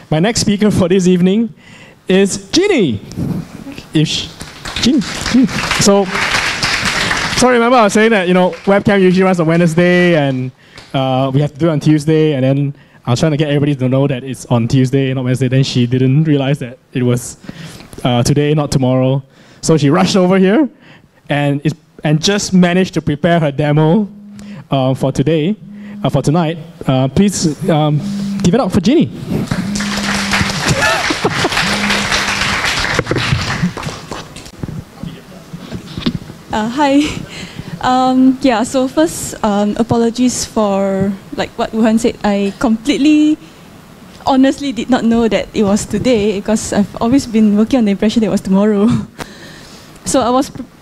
My next speaker for this evening is Jinny. Jinny. So remember I was saying that, WebCamp usually runs on Wednesday and we have to do it on Tuesday, and then I was trying to get everybody to know that it's on Tuesday, not Wednesday. Then she didn't realize that it was today, not tomorrow. So she rushed over here and just managed to prepare her demo for today, for tonight. Please give it up for Jinny. Hi. So first, apologies for what Wuhan said. I honestly did not know that it was today, because I've always been working on the impression that it was tomorrow. So I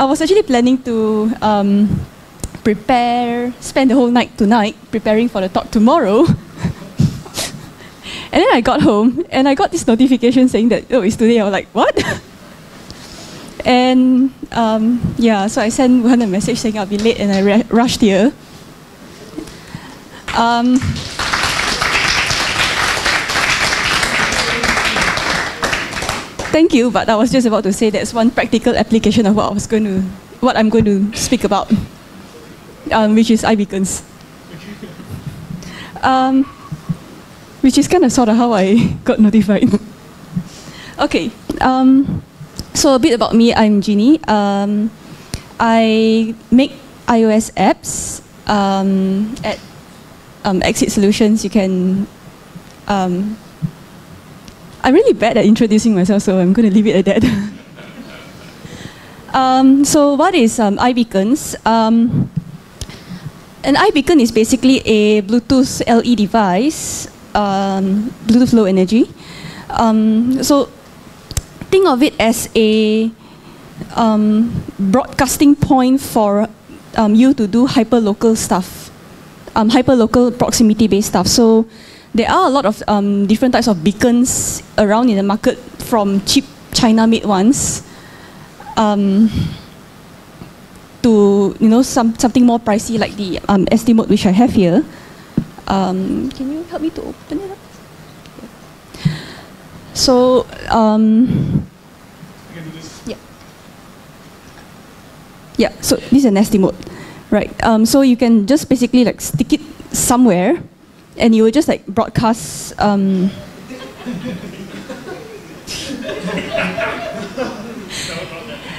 was actually planning to spend the whole night tonight preparing for the talk tomorrow. And then I got home and I got this notification saying that, oh, it's today. I was like, what? And so I sent Wuhan a message saying I'll be late, and I rushed here. Thank you, but I was just about to say that's one practical application of what I'm going to speak about, which is iBeacons. Which is kind of sort of how I got notified. Okay. So a bit about me, I'm Jinny. I make iOS apps at Exit Solutions. You can... I'm really bad at introducing myself, so I'm going to leave it at that. So what is iBeacons? An iBeacon is basically a Bluetooth LE device, Bluetooth Low Energy. So think of it as a broadcasting point for you to do hyperlocal stuff, hyperlocal proximity-based stuff. So there are a lot of different types of beacons around in the market, from cheap China-made ones to something more pricey like the SD mode, which I have here. Can you help me to open it up? So, so this is an SD mode, right? So you can just basically stick it somewhere, and you will just broadcast.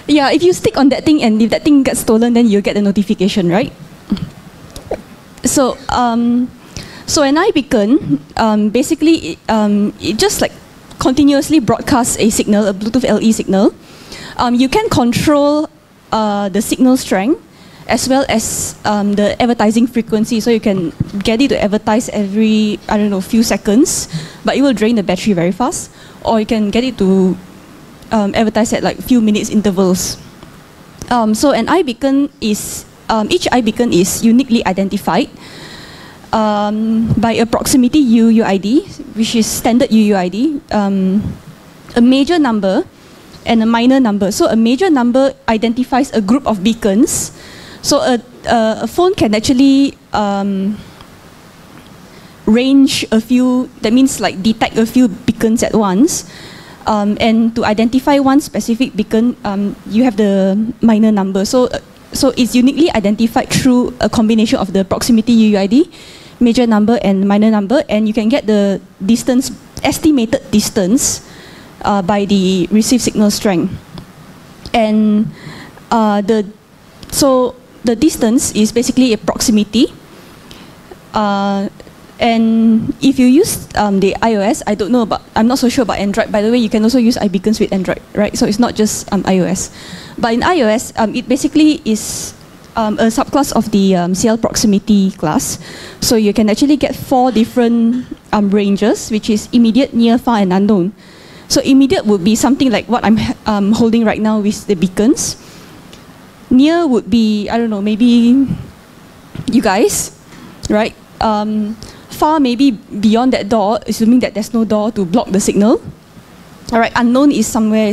Yeah, if you stick on that thing, and if that thing gets stolen, then you get a notification, right? So, so an iBeacon, basically, it just continuously broadcasts a signal, a Bluetooth LE signal. You can control the signal strength as well as the advertising frequency. So you can get it to advertise every, few seconds, but it will drain the battery very fast. Or you can get it to advertise at few minutes intervals. So an iBeacon is, each iBeacon is uniquely identified by a proximity UUID, which is standard UUID, a major number and a minor number. So a major number identifies a group of beacons. So a phone can actually range a few, that means detect a few beacons at once. And to identify one specific beacon, you have the minor number. So it's uniquely identified through a combination of the proximity UUID, major number and minor number, and you can get the distance, estimated distance, by the received signal strength. And so the distance is basically a proximity. And if you use the iOS, I'm not so sure about Android. By the way, you can also use iBeacons with Android, right? So it's not just iOS. But in iOS, it basically is a subclass of the CL proximity class. So you can actually get 4 different ranges, which is immediate, near, far, and unknown. So immediate would be something like what I'm holding right now with the beacons. Near would be, maybe you guys, right? Far maybe beyond that door, assuming that there's no door to block the signal. All right, unknown is somewhere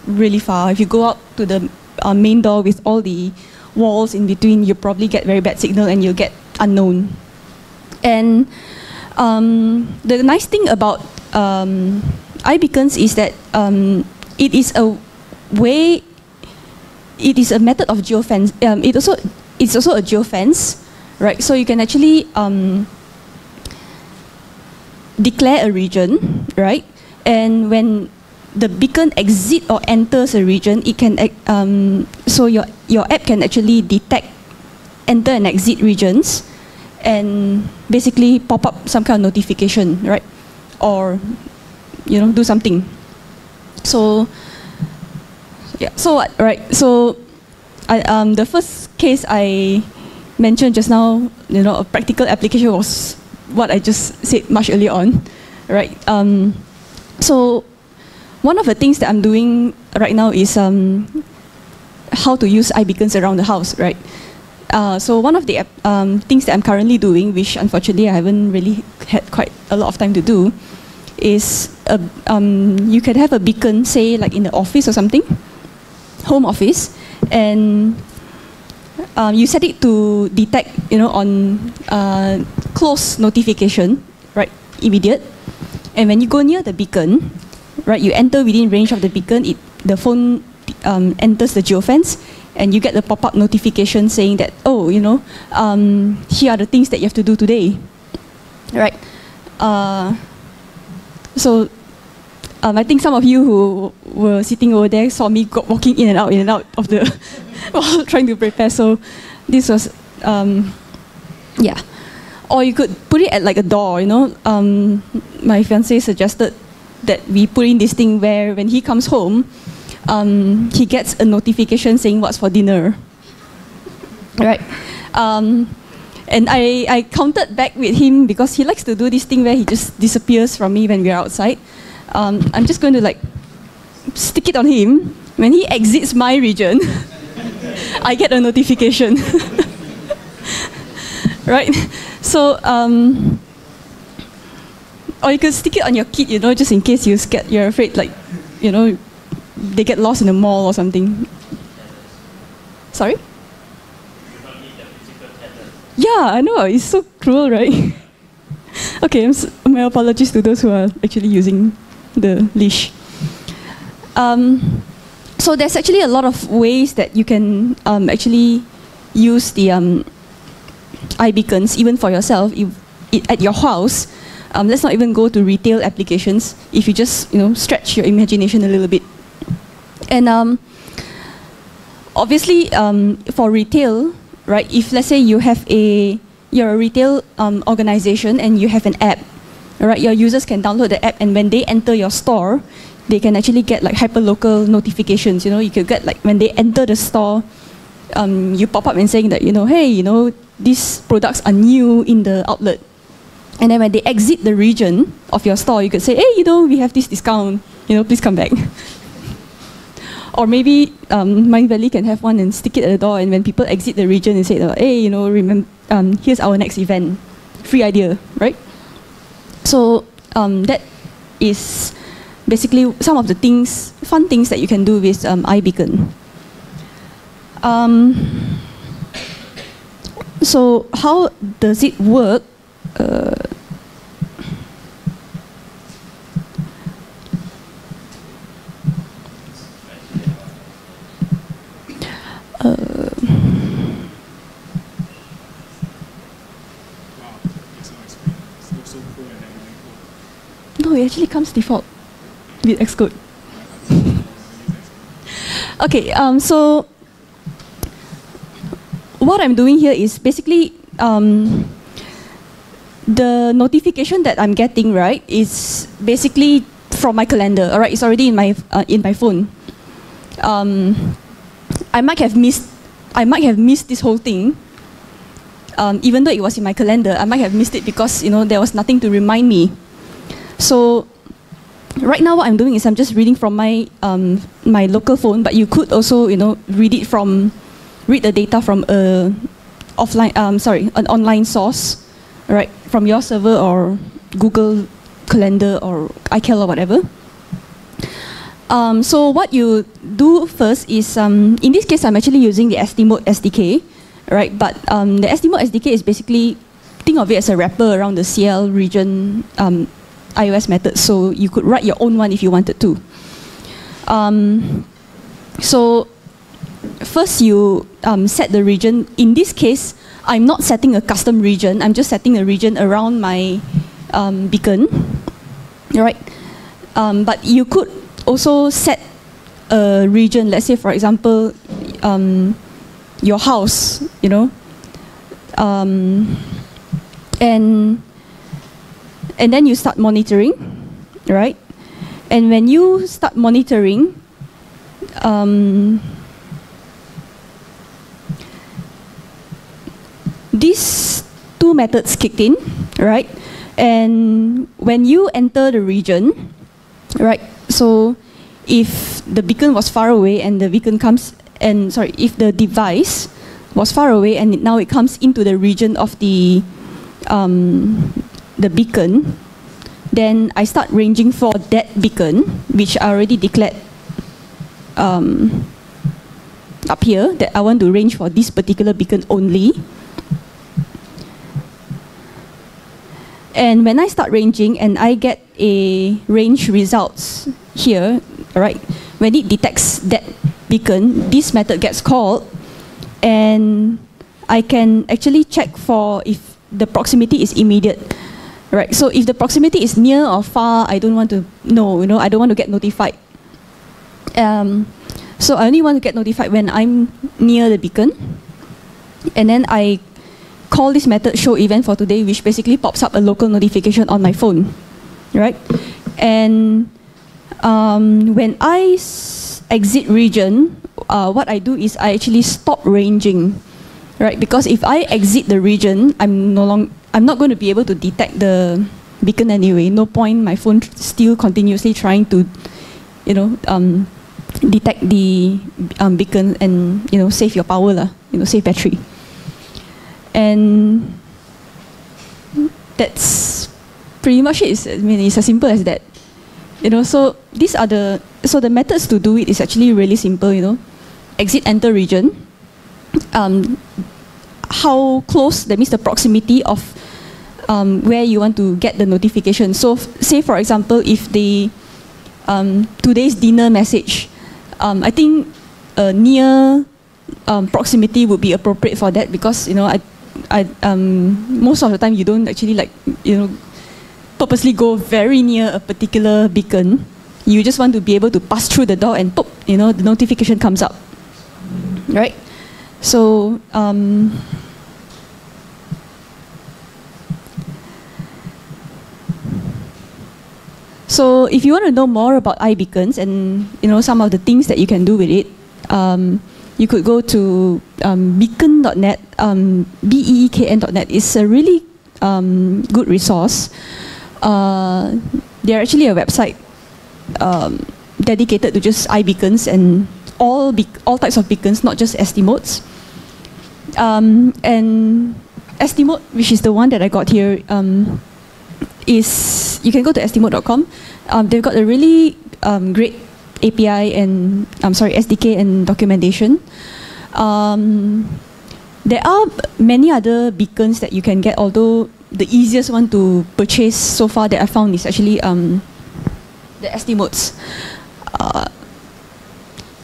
really far. If you go out to the main door with all the walls in between, you probably get very bad signal and you'll get unknown. And the nice thing about iBeacons is that it is a way, it is a method of geofence. It's also a geofence, right? So you can actually declare a region, right? And when the beacon exits or enters a region, it can so your app can actually detect enter and exit regions, and basically pop up some kind of notification, right? Or do something. So yeah. So what? Right. So the first case I mentioned just now, a practical application was what I just said much earlier on, right? So one of the things that I'm doing right now is how to use iBeacons around the house, right? So one of the things that I'm currently doing, which unfortunately I haven't really had quite a lot of time to do, is you can have a beacon, say like in the office or something, home office, and you set it to detect, on close notification, right, immediate. And when you go near the beacon, right, you enter within range of the beacon, the phone enters the geofence, and you get the pop-up notification saying that, oh, here are the things that you have to do today, right? So I think some of you who were sitting over there saw me walking in and out of the while trying to prepare. So this was, yeah. Or you could put it at like a door, My fiancé suggested that we put in this thing where when he comes home, he gets a notification saying what's for dinner, right? And I counted back with him because he likes to do this thing where he just disappears from me when we're outside. I'm just going to like stick it on him. When he exits my region, I get a notification, right? So, or you could stick it on your kid, just in case you're afraid, like, they get lost in the mall or something. Sorry? Yeah, I know, it's so cruel, right? Okay, my apologies to those who are actually using the leash. So there's actually a lot of ways that you can actually use the iBeacons, even for yourself, at your house. Let's not even go to retail applications. If you just stretch your imagination a little bit. And obviously, for retail, right? If let's say you're a retail organization and you have an app, right? Your users can download the app, and when they enter your store, they can actually get like hyperlocal notifications. You could get like when they enter the store, you pop up and saying that hey, these products are new in the outlet. And then when they exit the region of your store, you could say, hey, we have this discount, please come back. Or maybe Mind Valley can have one and stick it at the door, and when people exit the region, and say, hey, remember, here's our next event, free idea, right? So that is basically some of the fun things that you can do with iBeacon. So how does it work? No, it actually comes default with Xcode. Okay, so what I'm doing here is basically the notification that I'm getting, right, is basically from my calendar. All right, it's already in my phone. I might have missed this whole thing. Even though it was in my calendar, I might have missed it because there was nothing to remind me. So right now, what I'm doing is I'm just reading from my my local phone. But you could also read the data from an online source, right, from your server or Google Calendar or iCal or whatever. So what you do first is, in this case, I'm actually using the SD-Mode SDK, right? But the SD-Mode SDK is basically, think of it as a wrapper around the CL region iOS method, so you could write your own one if you wanted to. So first you set the region. In this case, I'm not setting a custom region. I'm just setting a region around my beacon. Right? But you could also set a region, let's say for example, your house, you know, and then you start monitoring, right? And when you start monitoring, these two methods kicked in, right? And when you enter the region, right? So if the beacon was far away and the beacon comes, and sorry, if the device was far away and now it comes into the region of the beacon, then I start ranging for that beacon, which I already declared up here, that I want to range for this particular beacon only. And when I start ranging and I get a range results here, right, when it detects that beacon, this method gets called, and I can actually check for if the proximity is immediate, right? So if the proximity is near or far, I don't want to know, you know, I don't want to get notified. So I only want to get notified when I'm near the beacon, and then I call this method show event for today, which basically pops up a local notification on my phone, right? And when I exit region, what I do is I actually stop ranging, right? Because if I exit the region, I'm not going to be able to detect the beacon anyway. No point, my phone still continuously trying to, you know, detect the beacon and, you know, save your power lah, you know, save battery. And that's pretty much it. I mean, it's as simple as that. You know, so these are the methods to do it is actually really simple. You know, exit, enter region. How close? That means the proximity of where you want to get the notification. So, say for example, if the today's dinner message, I think near proximity would be appropriate for that, because, you know, most of the time you don't actually, like, you know, purposely go very near a particular beacon. You just want to be able to pass through the door and pop, you know, the notification comes up, right? So so if you want to know more about iBeacons and, you know, some of the things that you can do with it, you could go to beacon.net, beekn.net. It's a really good resource. They're actually a website dedicated to just iBeacons and all types of beacons, not just SD modes. And SD mode, which is the one that I got here, is, you can go to sdmode.com. They've got a really great API and SDK and documentation. There are many other beacons that you can get, although the easiest one to purchase so far that I found is actually the SD modes.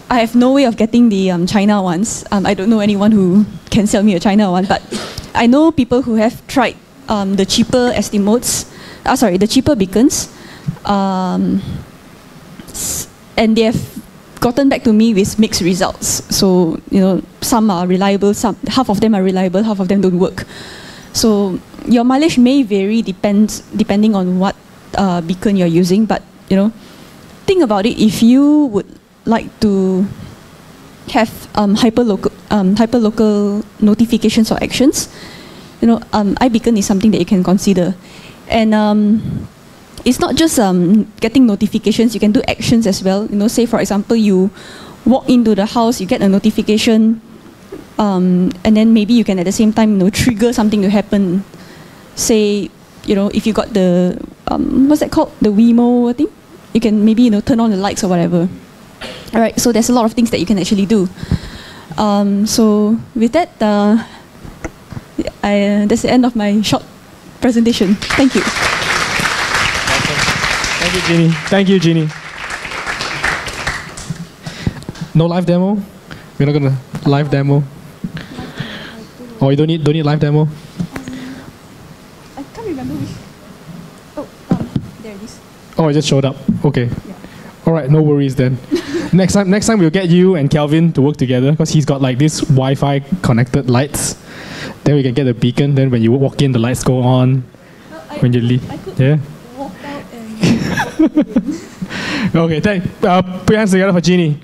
I have no way of getting the China ones. I don't know anyone who can sell me a China one, but I know people who have tried the cheaper SD modes, the cheaper beacons, and they have gotten back to me with mixed results. So, you know, some are reliable, half of them are reliable, half of them don't work. So your mileage may vary depending on what beacon you're using, but, you know, think about it. If you would like to have hyperlocal notifications or actions, you know, iBeacon is something that you can consider. And it's not just getting notifications, you can do actions as well. You know, say for example, you walk into the house, you get a notification, and then maybe you can at the same time, you know, trigger something to happen. Say, you know, if you got the, what's that called? The Wemo thing? You can maybe, you know, turn on the lights or whatever. All right, so there's a lot of things that you can actually do. So with that, that's the end of my short presentation. Thank you. Thank you, Jinny. Thank you, Jinny. No live demo? We're not gonna live demo. Oh, you don't need live demo? I can't remember which. Oh, there it is. Oh, it just showed up. Okay. Yeah. All right, no worries then. next time we'll get you and Kelvin to work together because he's got like this Wi-Fi connected lights. Then we can get a beacon. Then when you walk in, the lights go on. When you leave, I could yeah. walk out and. Okay, put your hands together for Jinny.